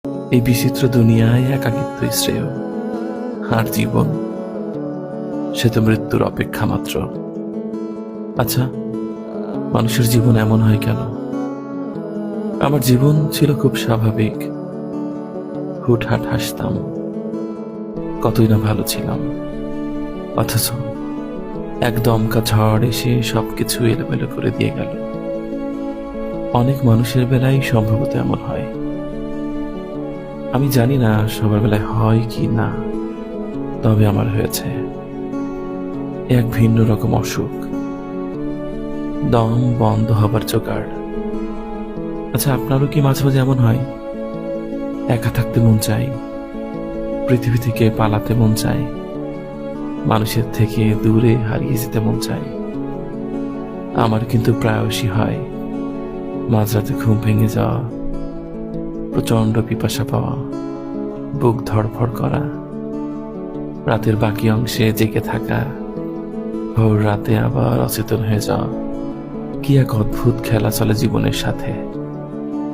এই বিচিত্র দুনিয়ায় একাকিত্বই শ্রেয়, আর জীবন সে তো মৃত্যুর অপেক্ষা মাত্র। আচ্ছা, মানুষের জীবন এমন হয় কেন? আমার জীবন ছিল খুব স্বাভাবিক, হুটহাট হাসতাম, কতই না ভালো ছিলাম। অথচ এক দমকা ঝড় এসে সবকিছু এলোমেলো করে দিয়ে গেল। অনেক মানুষের বেলায় সম্ভবত এমন হয়। আমি জানি না সবার বেলায় হয় কি না, তবে আমার হয়েছে এক ভিন্ন রকম অসুখ, দম বন্ধ হবার জোগাড়। আচ্ছা, আপনারও কি মাঝে মাঝে এমন হয়? একা থাকতে মন চায়, পৃথিবী থেকে পালাতে মন চায়, মানুষের থেকে দূরে হারিয়ে যেতে মন চায়। আমার কিন্তু প্রায়শই হয়। মাঝরাতে ঘুম ভেঙে যাওয়া, প্রচন্ড পিপাসা পাওয়া, বুক ধড়ফড় করা, রাতের বাকি অংশে জেগে থাকা, ভোর রাতে আবার অচেতন হয়ে যাওয়া। কি এক অদ্ভুত খেলা চলে জীবনের সাথে।